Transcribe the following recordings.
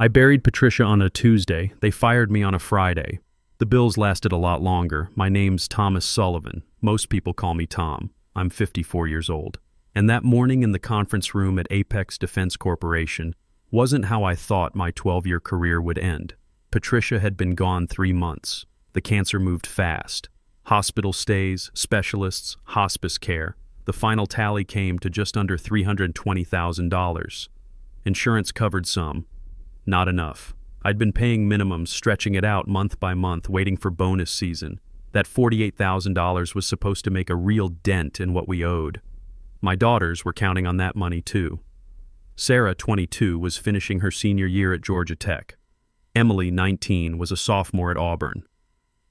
I buried Patricia on a Tuesday. They fired me on a Friday. The bills lasted a lot longer. My name's Thomas Sullivan. Most people call me Tom. I'm 54 years old. And that morning in the conference room at Apex Defense Corporation wasn't how I thought my 12-year career would end. Patricia had been gone 3 months. The cancer moved fast. Hospital stays, specialists, hospice care. The final tally came to just under $320,000. Insurance covered some. Not enough. I'd been paying minimums, stretching it out month by month, waiting for bonus season. That $48,000 was supposed to make a real dent in what we owed. My daughters were counting on that money too. Sarah, 22, was finishing her senior year at Georgia Tech. Emily, 19, was a sophomore at Auburn.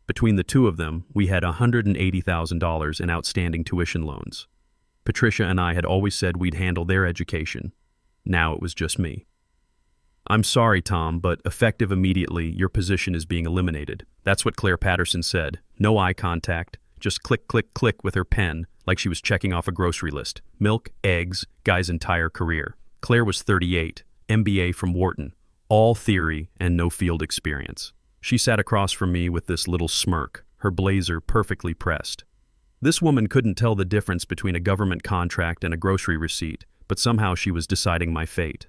Between the two of them, we had $180,000 in outstanding tuition loans. Patricia and I had always said we'd handle their education. Now it was just me. "I'm sorry, Tom, but effective immediately, your position is being eliminated." That's what Claire Patterson said. No eye contact, just click, click, click with her pen, like she was checking off a grocery list. Milk, eggs, guy's entire career. Claire was 38, MBA from Wharton, all theory and no field experience. She sat across from me with this little smirk, her blazer perfectly pressed. This woman couldn't tell the difference between a government contract and a grocery receipt, but somehow she was deciding my fate.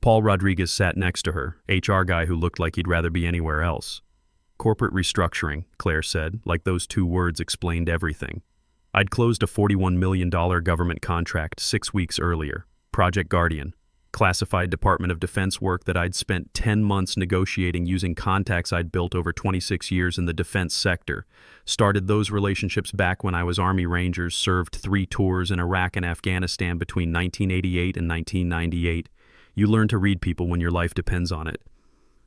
Paul Rodriguez sat next to her, HR guy who looked like he'd rather be anywhere else. "Corporate restructuring," Claire said, like those 2 words explained everything. I'd closed a $41 million government contract 6 weeks earlier. Project Guardian. Classified Department of Defense work that I'd spent 10 months negotiating using contacts I'd built over 26 years in the defense sector. Started those relationships back when I was Army Rangers, served 3 tours in Iraq and Afghanistan between 1988 and 1998. You learn to read people when your life depends on it.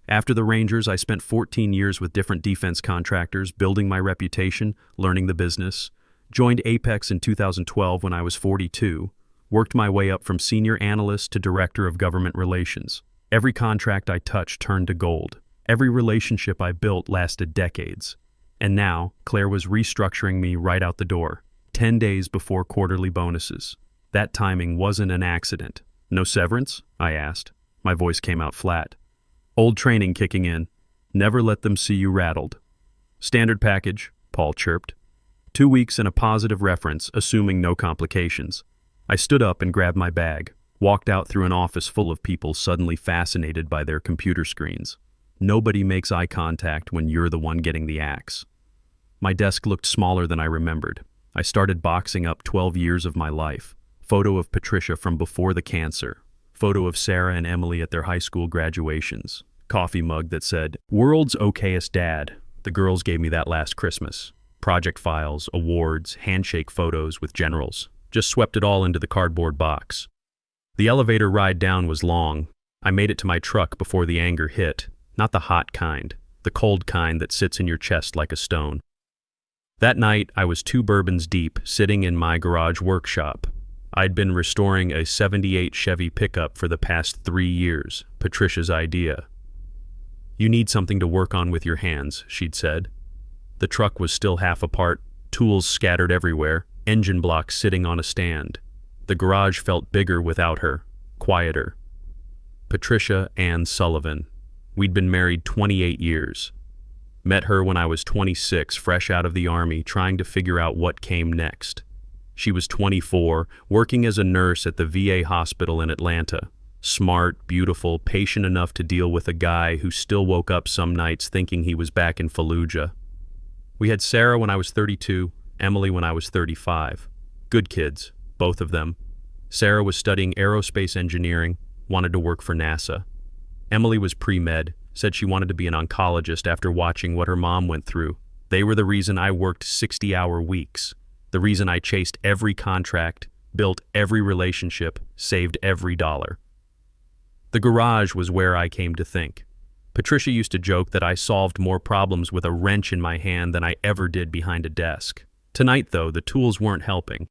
After the Rangers, I spent 14 years with different defense contractors, building my reputation, learning the business. Joined Apex in 2012 when I was 42. Worked my way up from senior analyst to director of government relations. Every contract I touched turned to gold. Every relationship I built lasted decades. And now, Claire was restructuring me right out the door, 10 days before quarterly bonuses. That timing wasn't an accident. "No severance?" I asked. My voice came out flat. "Old training kicking in. Never let them see you rattled." "Standard package," Paul chirped. 2 weeks and a positive reference, assuming no complications. I stood up and grabbed my bag, walked out through an office full of people suddenly fascinated by their computer screens. Nobody makes eye contact when you're the one getting the axe. My desk looked smaller than I remembered. I started boxing up 12 years of my life. Photo of Patricia from before the cancer. Photo of Sarah and Emily at their high school graduations. Coffee mug that said, "World's okayest dad." The girls gave me that last Christmas. Project files, awards, handshake photos with generals. Just swept it all into the cardboard box. The elevator ride down was long. I made it to my truck before the anger hit. Not the hot kind. The cold kind that sits in your chest like a stone. That night, I was 2 bourbons deep, sitting in my garage workshop. I'd been restoring a '78 Chevy pickup for the past 3 years, Patricia's idea. "You need something to work on with your hands," she'd said. The truck was still half apart, tools scattered everywhere, engine blocks sitting on a stand. The garage felt bigger without her, quieter. Patricia Ann Sullivan. We'd been married 28 years. Met her when I was 26, fresh out of the Army, trying to figure out what came next. She was 24, working as a nurse at the VA hospital in Atlanta. Smart, beautiful, patient enough to deal with a guy who still woke up some nights thinking he was back in Fallujah. We had Sarah when I was 32, Emily when I was 35. Good kids, both of them. Sarah was studying aerospace engineering, wanted to work for NASA. Emily was pre-med, said she wanted to be an oncologist after watching what her mom went through. They were the reason I worked 60-hour weeks. The reason I chased every contract, built every relationship, saved every dollar. The garage was where I came to think. Patricia used to joke that I solved more problems with a wrench in my hand than I ever did behind a desk. Tonight, though, the tools weren't helping.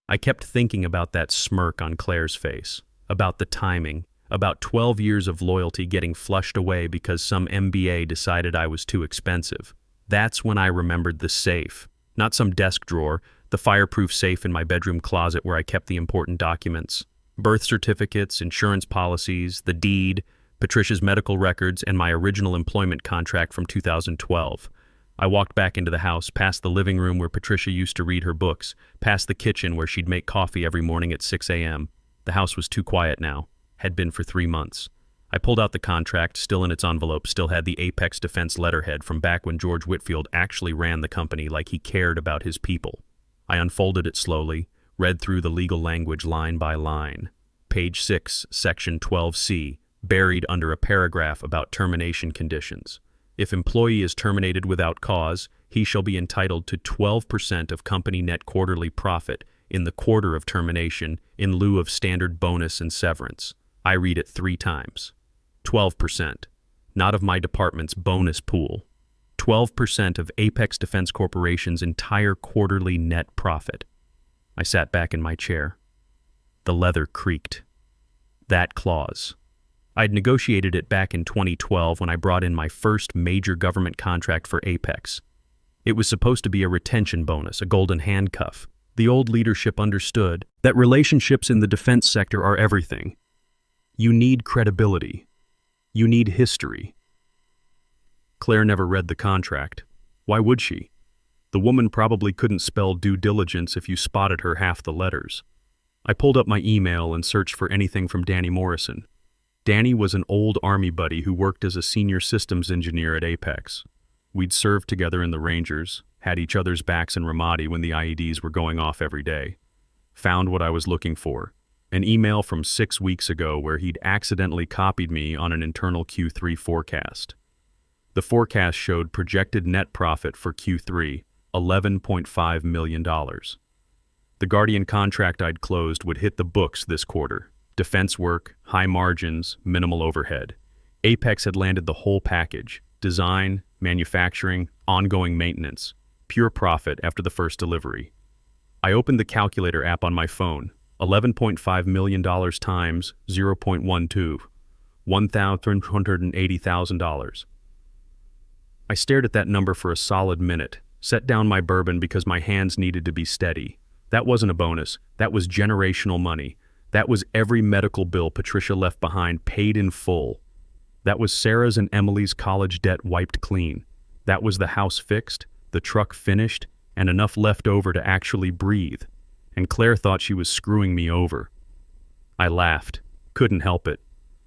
I kept thinking about that smirk on Claire's face, about the timing, about 12 years of loyalty getting flushed away because some MBA decided I was too expensive. That's when I remembered the safe. Not some desk drawer, the fireproof safe in my bedroom closet where I kept the important documents. Birth certificates, insurance policies, the deed, Patricia's medical records, and my original employment contract from 2012. I walked back into the house, past the living room where Patricia used to read her books, past the kitchen where she'd make coffee every morning at 6 a.m. The house was too quiet now, had been for 3 months. I pulled out the contract, still in its envelope, still had the Apex Defense letterhead from back when George Whitfield actually ran the company like he cared about his people. I unfolded it slowly, read through the legal language line by line. Page 6, Section 12C, buried under a paragraph about termination conditions. If employee is terminated without cause, he shall be entitled to 12% of company net quarterly profit in the quarter of termination in lieu of standard bonus and severance. I read it 3 times. 12%, not of my department's bonus pool. 12% of Apex Defense Corporation's entire quarterly net profit. I sat back in my chair. The leather creaked. That clause. I'd negotiated it back in 2012 when I brought in my first major government contract for Apex. It was supposed to be a retention bonus, a golden handcuff. The old leadership understood that relationships in the defense sector are everything. You need credibility. You need history. Claire never read the contract. Why would she? The woman probably couldn't spell due diligence if you spotted her half the letters. I pulled up my email and searched for anything from Danny Morrison. Danny was an old Army buddy who worked as a senior systems engineer at Apex. We'd served together in the Rangers, had each other's backs in Ramadi when the IEDs were going off every day. Found what I was looking for. An email from 6 weeks ago where he'd accidentally copied me on an internal Q3 forecast. The forecast showed projected net profit for Q3, $11.5 million. The Guardian contract I'd closed would hit the books this quarter. Defense work, high margins, minimal overhead. Apex had landed the whole package: design, manufacturing, ongoing maintenance, pure profit after the first delivery. I opened the calculator app on my phone. $11.5 million times 0.12, $1,380,000. I stared at that number for a solid minute, set down my bourbon because my hands needed to be steady. That wasn't a bonus, that was generational money. That was every medical bill Patricia left behind paid in full. That was Sarah's and Emily's college debt wiped clean. That was the house fixed, the truck finished, and enough left over to actually breathe. And Claire thought she was screwing me over. I laughed. Couldn't help it.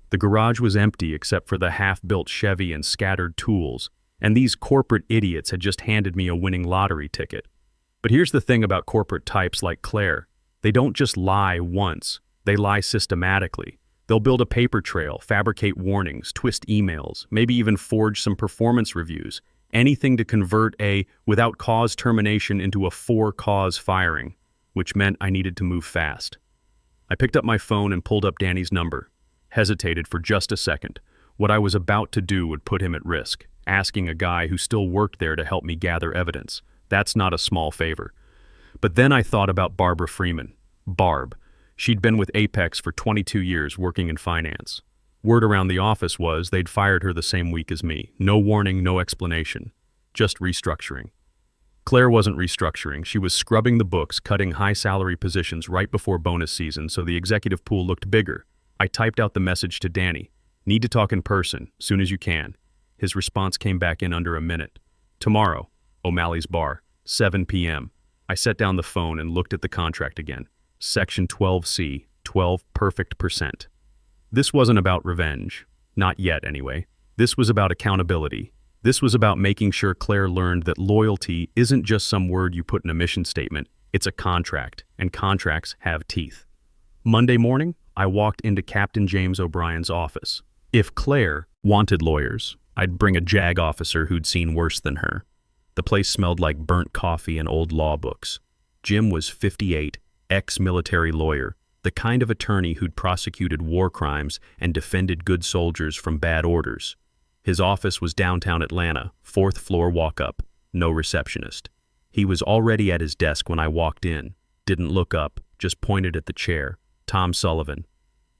The garage was empty except for the half-built Chevy and scattered tools, and these corporate idiots had just handed me a winning lottery ticket. But here's the thing about corporate types like Claire. They don't just lie once. They lie systematically. They'll build a paper trail, fabricate warnings, twist emails, maybe even forge some performance reviews. Anything to convert a without cause termination into a for-cause firing, which meant I needed to move fast. I picked up my phone and pulled up Danny's number. Hesitated for just a second. What I was about to do would put him at risk, asking a guy who still worked there to help me gather evidence. That's not a small favor. But then I thought about Barbara Freeman. Barb. She'd been with Apex for 22 years working in finance. Word around the office was they'd fired her the same week as me. No warning, no explanation. Just restructuring. Claire wasn't restructuring. She was scrubbing the books, cutting high-salary positions right before bonus season so the executive pool looked bigger. I typed out the message to Danny. Need to talk in person, soon as you can. His response came back in under a minute. Tomorrow, O'Malley's Bar, 7 p.m. I set down the phone and looked at the contract again. Section 12C, 12 perfect percent. This wasn't about revenge. Not yet, anyway. This was about accountability. This was about making sure Claire learned that loyalty isn't just some word you put in a mission statement. It's a contract, and contracts have teeth. Monday morning, I walked into Captain James O'Brien's office. If Claire wanted lawyers, I'd bring a JAG officer who'd seen worse than her. The place smelled like burnt coffee and old law books. Jim was 58, ex-military lawyer, the kind of attorney who'd prosecuted war crimes and defended good soldiers from bad orders. His office was downtown Atlanta, 4th floor walk-up, no receptionist. He was already at his desk when I walked in, didn't look up, just pointed at the chair. Tom Sullivan.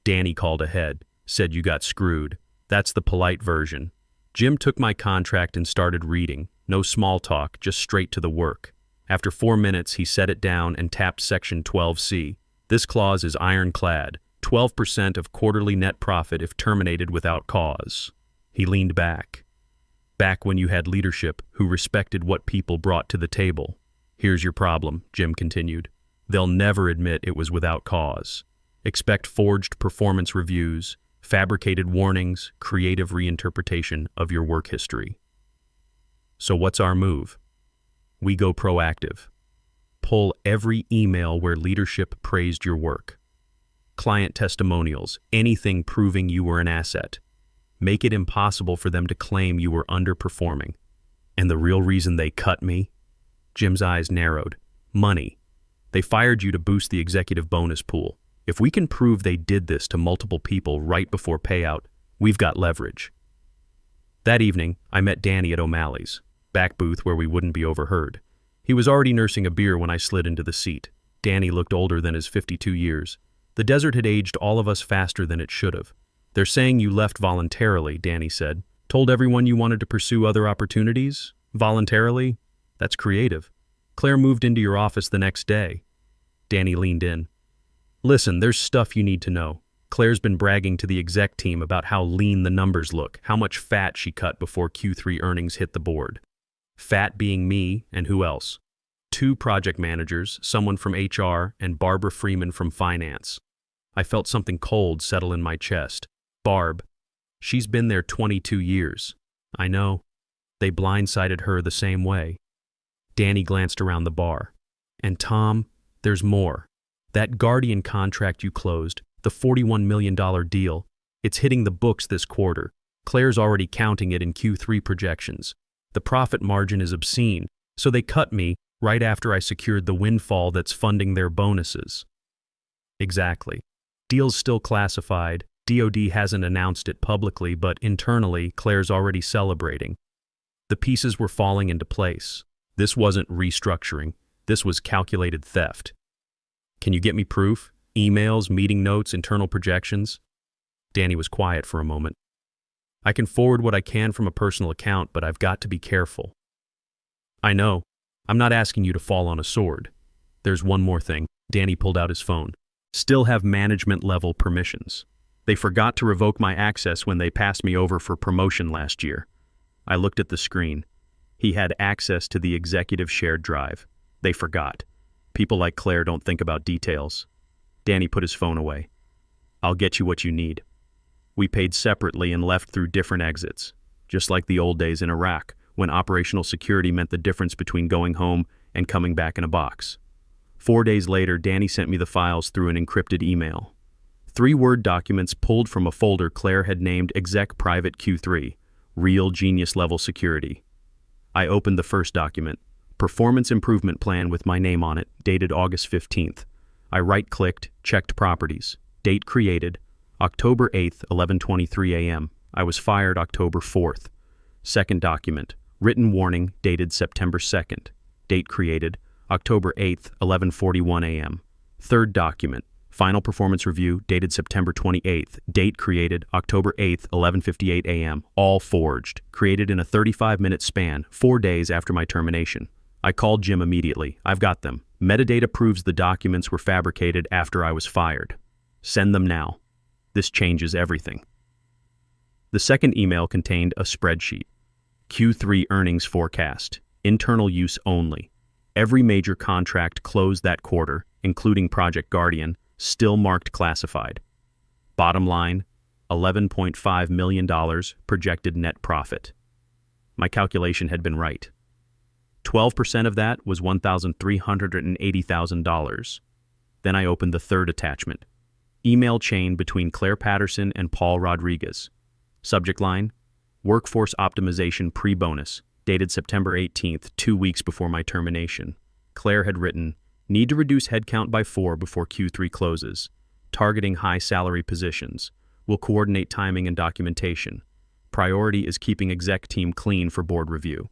Danny called ahead, said you got screwed. That's the polite version. Jim took my contract and started reading. No small talk, just straight to the work. After 4 minutes, he set it down and tapped Section 12C. This clause is ironclad. 12% of quarterly net profit if terminated without cause. He leaned back. Back when you had leadership who respected what people brought to the table. Here's your problem, Jim continued. They'll never admit it was without cause. Expect forged performance reviews, fabricated warnings, creative reinterpretation of your work history. So what's our move? We go proactive. Pull every email where leadership praised your work. Client testimonials, anything proving you were an asset. Make it impossible for them to claim you were underperforming. And the real reason they cut me? Jim's eyes narrowed. Money. They fired you to boost the executive bonus pool. If we can prove they did this to multiple people right before payout, we've got leverage. That evening, I met Danny at O'Malley's, back booth where we wouldn't be overheard. He was already nursing a beer when I slid into the seat. Danny looked older than his 52 years. The desert had aged all of us faster than it should have. They're saying you left voluntarily, Danny said. Told everyone you wanted to pursue other opportunities? Voluntarily? That's creative. Claire moved into your office the next day. Danny leaned in. Listen, there's stuff you need to know. Claire's been bragging to the exec team about how lean the numbers look, how much fat she cut before Q3 earnings hit the board. Fat being me, and who else? 2 project managers, someone from HR, and Barbara Freeman from finance. I felt something cold settle in my chest. Barb. She's been there 22 years. I know. They blindsided her the same way. Danny glanced around the bar. And Tom, there's more. That Guardian contract you closed, the $41 million deal, it's hitting the books this quarter. Claire's already counting it in Q3 projections. The profit margin is obscene, so they cut me right after I secured the windfall that's funding their bonuses. Exactly. Deal's still classified. DoD hasn't announced it publicly, but internally, Claire's already celebrating. The pieces were falling into place. This wasn't restructuring. This was calculated theft. Can you get me proof? Emails, meeting notes, internal projections? Danny was quiet for a moment. I can forward what I can from a personal account, but I've got to be careful. I know. I'm not asking you to fall on a sword. There's one more thing. Danny pulled out his phone. Still have management-level permissions. They forgot to revoke my access when they passed me over for promotion last year. I looked at the screen. He had access to the executive shared drive. They forgot. People like Claire don't think about details. Danny put his phone away. I'll get you what you need. We paid separately and left through different exits, just like the old days in Iraq, when operational security meant the difference between going home and coming back in a box. 4 days later, Danny sent me the files through an encrypted email. 3 Word documents pulled from a folder Claire had named Exec Private Q3, Real Genius Level Security. I opened the first document, Performance Improvement Plan with my name on it, dated August 15th. I right-clicked, checked properties. Date created, October 8th, 11:23 a.m. I was fired October 4th. Second document, written warning, dated September 2nd. Date created, October 8th, 11:41 a.m. Third document, final performance review, dated September 28th. Date created, October 8th, 11:58 a.m. All forged, created in a 35-minute span, 4 days after my termination. I called Jim immediately. I've got them. Metadata proves the documents were fabricated after I was fired. Send them now. This changes everything. The second email contained a spreadsheet. Q3 earnings forecast. Internal use only. Every major contract closed that quarter, including Project Guardian, still marked classified. Bottom line, $11.5 million projected net profit. My calculation had been right. 12% of that was $1,380,000. Then I opened the third attachment. Email chain between Claire Patterson and Paul Rodriguez. Subject line, Workforce Optimization Pre-Bonus, dated September 18th, 2 weeks before my termination. Claire had written, need to reduce headcount by 4 before Q3 closes. Targeting high salary positions. Will coordinate timing and documentation. Priority is keeping exec team clean for board review.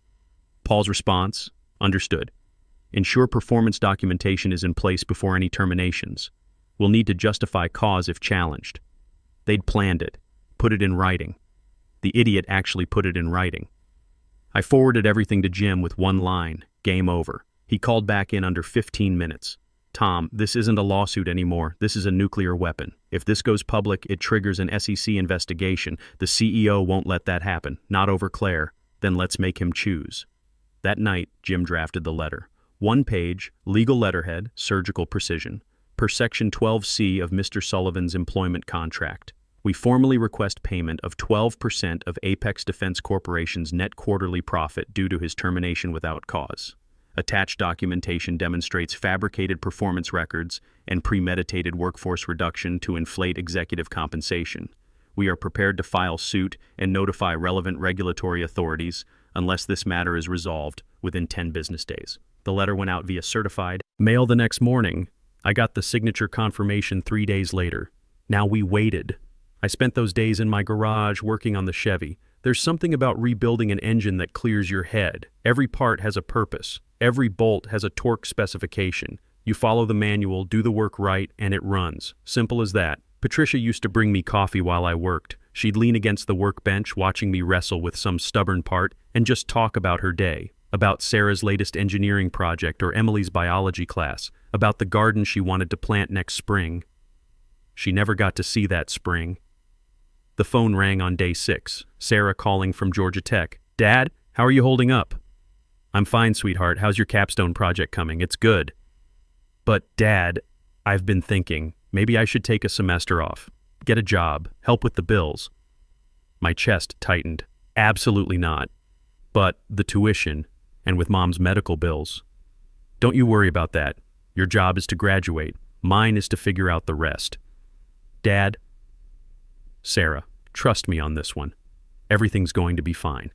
Paul's response, understood. Ensure performance documentation is in place before any terminations. We'll need to justify cause if challenged. They'd planned it, put it in writing. The idiot actually put it in writing. I forwarded everything to Jim with one line, game over. He called back in under 15 minutes. Tom, this isn't a lawsuit anymore. This is a nuclear weapon. If this goes public, it triggers an SEC investigation. The CEO won't let that happen. Not over Claire. Then let's make him choose." That night, Jim drafted the letter. 1 page, legal letterhead, surgical precision. Per Section 12C of Mr. Sullivan's employment contract, we formally request payment of 12% of Apex Defense Corporation's net quarterly profit due to his termination without cause. Attached documentation demonstrates fabricated performance records and premeditated workforce reduction to inflate executive compensation. We are prepared to file suit and notify relevant regulatory authorities unless this matter is resolved within 10 business days. The letter went out via certified mail the next morning. I got the signature confirmation 3 days later. Now we waited. I spent those days in my garage working on the Chevy. There's something about rebuilding an engine that clears your head. Every part has a purpose. Every bolt has a torque specification. You follow the manual, do the work right, and it runs. Simple as that. Patricia used to bring me coffee while I worked. She'd lean against the workbench, watching me wrestle with some stubborn part, and just talk about her day. About Sarah's latest engineering project or Emily's biology class. About the garden she wanted to plant next spring. She never got to see that spring. The phone rang on day 6. Sarah calling from Georgia Tech. "Dad, how are you holding up?" "I'm fine, sweetheart. How's your capstone project coming?" "It's good." "But, Dad, I've been thinking, maybe I should take a semester off. Get a job. Help with the bills." My chest tightened. "Absolutely not. But the tuition, and with Mom's medical bills." "Don't you worry about that. Your job is to graduate. Mine is to figure out the rest." "Dad." "Sarah, trust me on this one. Everything's going to be fine."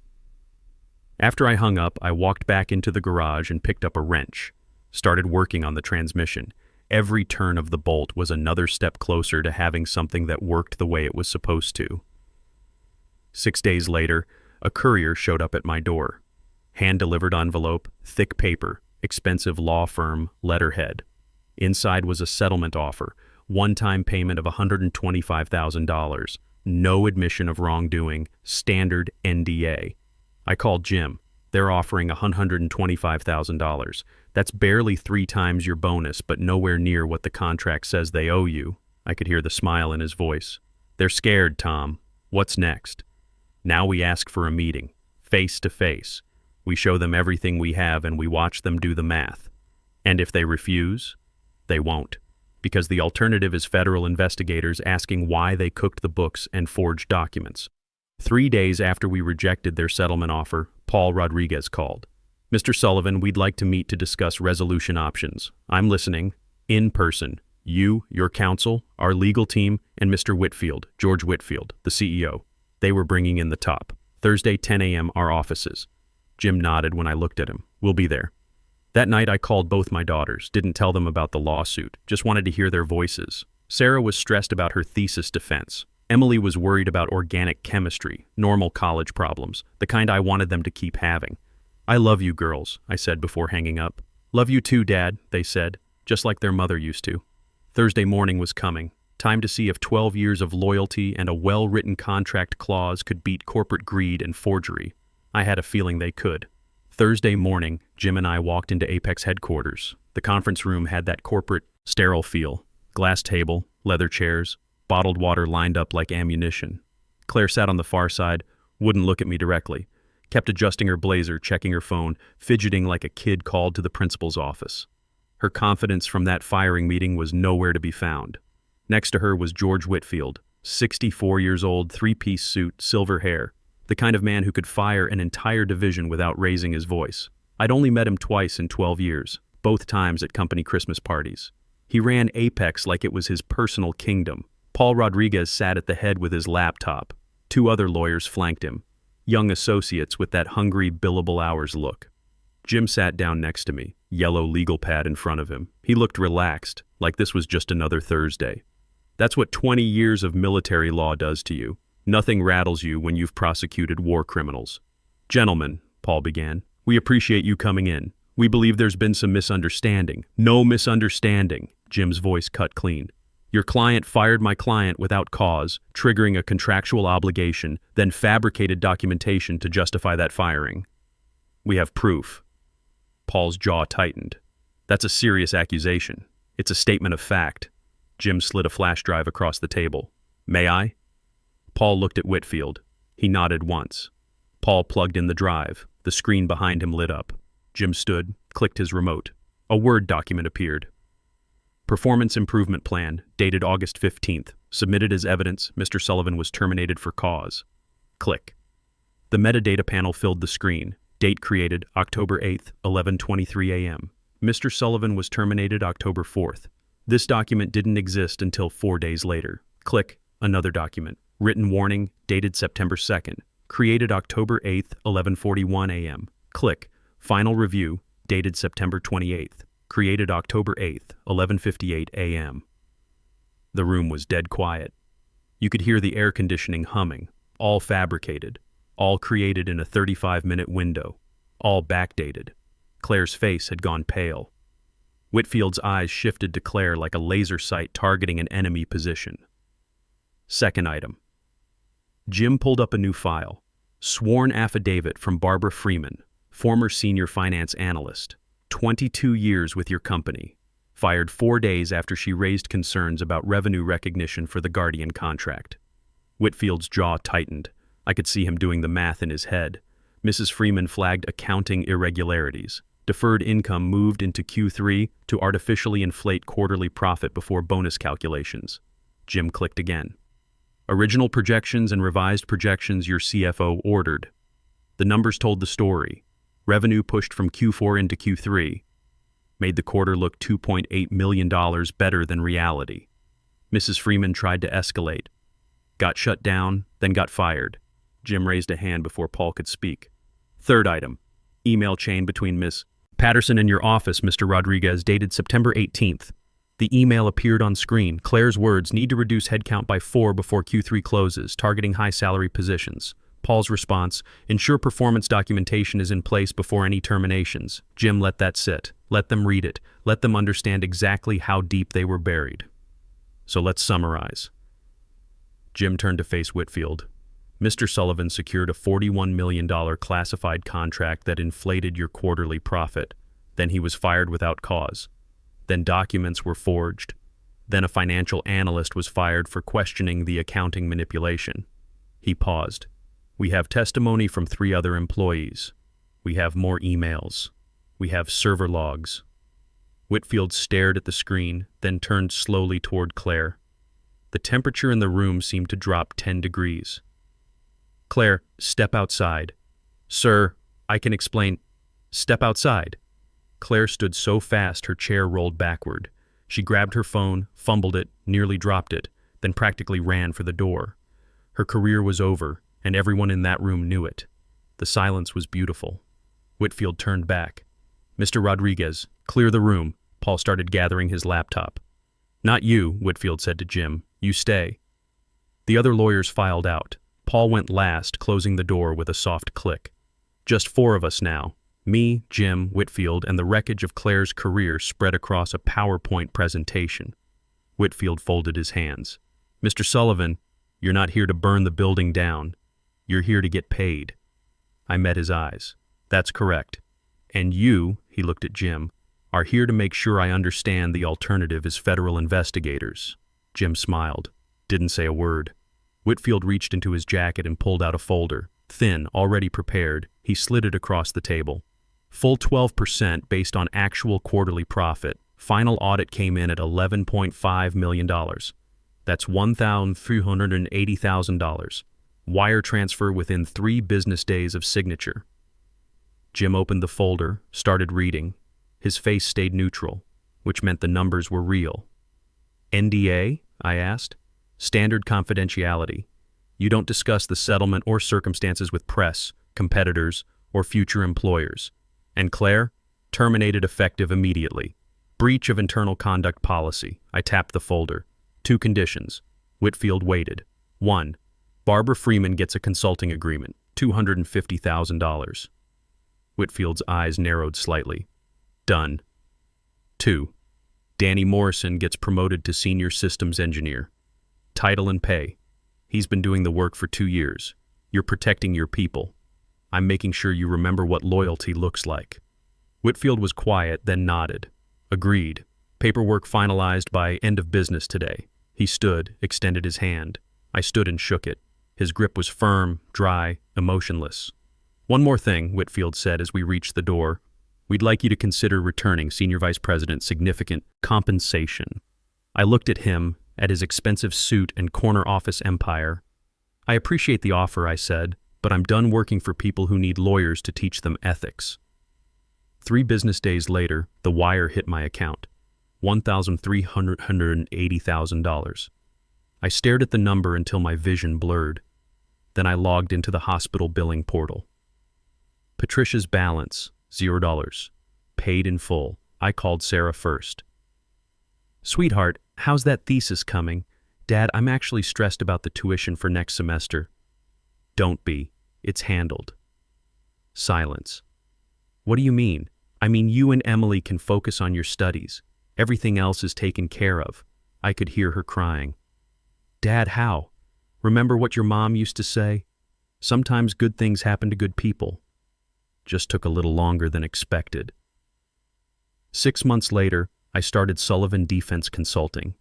After I hung up, I walked back into the garage and picked up a wrench. Started working on the transmission. Every turn of the bolt was another step closer to having something that worked the way it was supposed to. 6 days later, a courier showed up at my door. Hand-delivered envelope, thick paper, expensive law firm letterhead. Inside was a settlement offer, one-time payment of $125,000, no admission of wrongdoing, standard NDA. I called Jim. They're offering $125,000. That's barely 3 times your bonus, but nowhere near what the contract says they owe you. I could hear the smile in his voice. "They're scared, Tom. What's next?" Now we ask for a meeting, face to face. We show them everything we have and we watch them do the math. And if they refuse, they won't. Because the alternative is federal investigators asking why they cooked the books and forged documents. 3 days after we rejected their settlement offer, Paul Rodriguez called. "Mr. Sullivan, we'd like to meet to discuss resolution options. I'm listening. In person. You, your counsel, our legal team, and Mr. Whitfield, George Whitfield, the CEO." They were bringing in the top. Thursday, 10 a.m., our offices. Jim nodded when I looked at him. "We'll be there." That night I called both my daughters, didn't tell them about the lawsuit, just wanted to hear their voices. Sarah was stressed about her thesis defense. Emily was worried about organic chemistry, normal college problems, the kind I wanted them to keep having. "I love you girls," I said before hanging up. "Love you too, Dad," they said, just like their mother used to. Thursday morning was coming. Time to see if 12 years of loyalty and a well-written contract clause could beat corporate greed and forgery. I had a feeling they could. Thursday morning, Jim and I walked into Apex headquarters. The conference room had that corporate, sterile feel. Glass table, leather chairs, bottled water lined up like ammunition. Claire sat on the far side, wouldn't look at me directly, kept adjusting her blazer, checking her phone, fidgeting like a kid called to the principal's office. Her confidence from that firing meeting was nowhere to be found. Next to her was George Whitfield, 64 years old, 3-piece suit, silver hair, the kind of man who could fire an entire division without raising his voice. I'd only met him twice in 12 years, both times at company Christmas parties. He ran Apex like it was his personal kingdom. Paul Rodriguez sat at the head with his laptop. 2 other lawyers flanked him, young associates with that hungry billable hours look. Jim sat down next to me, yellow legal pad in front of him. He looked relaxed, like this was just another Thursday. That's what 20 years of military law does to you. Nothing rattles you when you've prosecuted war criminals. "Gentlemen," Paul began, "we appreciate you coming in. We believe there's been some misunderstanding." "No misunderstanding," Jim's voice cut clean. "Your client fired my client without cause, triggering a contractual obligation, then fabricated documentation to justify that firing. We have proof." Paul's jaw tightened. "That's a serious accusation. It's a statement of fact. Jim slid a flash drive across the table. May I? Paul looked at Whitfield. He nodded once. Paul plugged in the drive. The screen behind him lit up. Jim stood, clicked his remote. A Word document appeared. Performance Improvement Plan, dated August 15th. Submitted as evidence, Mr. Sullivan was terminated for cause. Click. The metadata panel filled the screen. Date created, October 8th, 11:23 a.m. Mr. Sullivan was terminated October 4th. This document didn't exist until 4 days later. Click. Another document. Written warning, dated September 2nd. Created October 8th, 11:41 a.m. Click. Final review, dated September 28th. Created October 8th, 11:58 a.m. The room was dead quiet. You could hear the air conditioning humming, all fabricated, all created in a 35-minute window, all backdated. Claire's face had gone pale. Whitfield's eyes shifted to Claire like a laser sight targeting an enemy position. Second item. Jim pulled up a new file. Sworn affidavit from Barbara Freeman, former senior finance analyst. 22 years with your company. Fired 4 days after she raised concerns about revenue recognition for the Guardian contract. Whitfield's jaw tightened. I could see him doing the math in his head. Mrs. Freeman flagged accounting irregularities. Deferred income moved into Q3 to artificially inflate quarterly profit before bonus calculations. Jim clicked again. Original projections and revised projections your CFO ordered. The numbers told the story. Revenue pushed from Q4 into Q3. Made the quarter look $2.8 million better than reality. Mrs. Freeman tried to escalate. Got shut down, then got fired. Jim raised a hand before Paul could speak. Third item. Email chain between Miss Patterson and your office, Mr. Rodriguez, dated September 18th. The email appeared on screen. Claire's words, need to reduce headcount by 4 before Q3 closes, targeting high-salary positions. Paul's response, ensure performance documentation is in place before any terminations. Jim let that sit. Let them read it. Let them understand exactly how deep they were buried. So let's summarize. Jim turned to face Whitfield. Mr. Sullivan secured a $41 million classified contract that inflated your quarterly profit. Then he was fired without cause. Then documents were forged. Then a financial analyst was fired for questioning the accounting manipulation. He paused. We have testimony from 3 other employees. We have more emails. We have server logs. Whitfield stared at the screen, then turned slowly toward Claire. The temperature in the room seemed to drop 10 degrees. Claire, step outside. Sir, I can explain. Step outside. Claire stood so fast her chair rolled backward. She grabbed her phone, fumbled it, nearly dropped it, then practically ran for the door. Her career was over, and everyone in that room knew it. The silence was beautiful. Whitfield turned back. Mr. Rodriguez, clear the room. Paul started gathering his laptop. Not you, Whitfield said to Jim. You stay. The other lawyers filed out. Paul went last, closing the door with a soft click. Just 4 of us now. Me, Jim, Whitfield, and the wreckage of Claire's career spread across a PowerPoint presentation. Whitfield folded his hands. Mr. Sullivan, you're not here to burn the building down. You're here to get paid. I met his eyes. That's correct. And you, he looked at Jim, are here to make sure I understand the alternative is federal investigators. Jim smiled, didn't say a word. Whitfield reached into his jacket and pulled out a folder. Thin, already prepared, he slid it across the table. Full 12% based on actual quarterly profit. Final audit came in at $11.5 million. That's $1,380,000. Wire transfer within 3 business days of signature. Jim opened the folder, started reading. His face stayed neutral, which meant the numbers were real. NDA? I asked. Standard confidentiality. You don't discuss the settlement or circumstances with press, competitors, or future employers. And Claire? Terminated effective immediately. Breach of internal conduct policy. I tapped the folder. 2 conditions. Whitfield waited. 1. Barbara Freeman gets a consulting agreement. $250,000. Whitfield's eyes narrowed slightly. Done. 2. Danny Morrison gets promoted to senior systems engineer. Title and pay. He's been doing the work for 2 years. You're protecting your people. I'm making sure you remember what loyalty looks like. Whitfield was quiet, then nodded. Agreed. Paperwork finalized by end of business today. He stood, extended his hand. I stood and shook it. His grip was firm, dry, emotionless. One more thing, Whitfield said as we reached the door. We'd like you to consider returning Senior Vice President significant compensation. I looked at him, at his expensive suit and corner office empire. I appreciate the offer, I said, but I'm done working for people who need lawyers to teach them ethics. 3 business days later, the wire hit my account. $1,380,000. I stared at the number until my vision blurred. Then I logged into the hospital billing portal. Patricia's balance, $0. Paid in full. I called Sarah first. Sweetheart, how's that thesis coming? Dad, I'm actually stressed about the tuition for next semester. Don't be. It's handled. Silence. What do you mean? I mean, you and Emily can focus on your studies. Everything else is taken care of. I could hear her crying. Dad, how? Remember what your mom used to say? Sometimes good things happen to good people. Just took a little longer than expected. 6 months later, I started Sullivan Defense Consulting.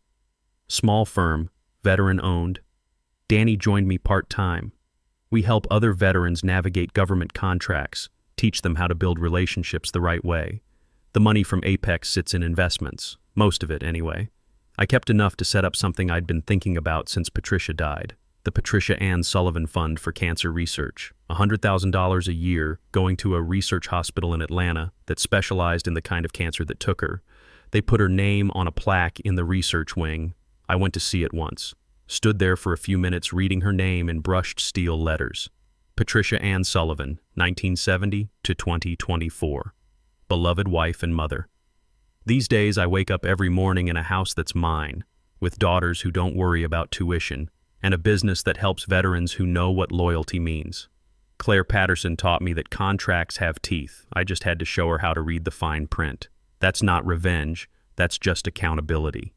Small firm, veteran-owned. Danny joined me part-time. We help other veterans navigate government contracts, teach them how to build relationships the right way. The money from Apex sits in investments, most of it anyway. I kept enough to set up something I'd been thinking about since Patricia died, the Patricia Ann Sullivan Fund for Cancer Research, $100,000 a year going to a research hospital in Atlanta that specialized in the kind of cancer that took her. They put her name on a plaque in the research wing. I went to see it once. Stood there for a few minutes reading her name in brushed steel letters. Patricia Ann Sullivan, 1970 to 2024. Beloved wife and mother. These days I wake up every morning in a house that's mine, with daughters who don't worry about tuition, and a business that helps veterans who know what loyalty means. Claire Patterson taught me that contracts have teeth. I just had to show her how to read the fine print. That's not revenge, that's just accountability.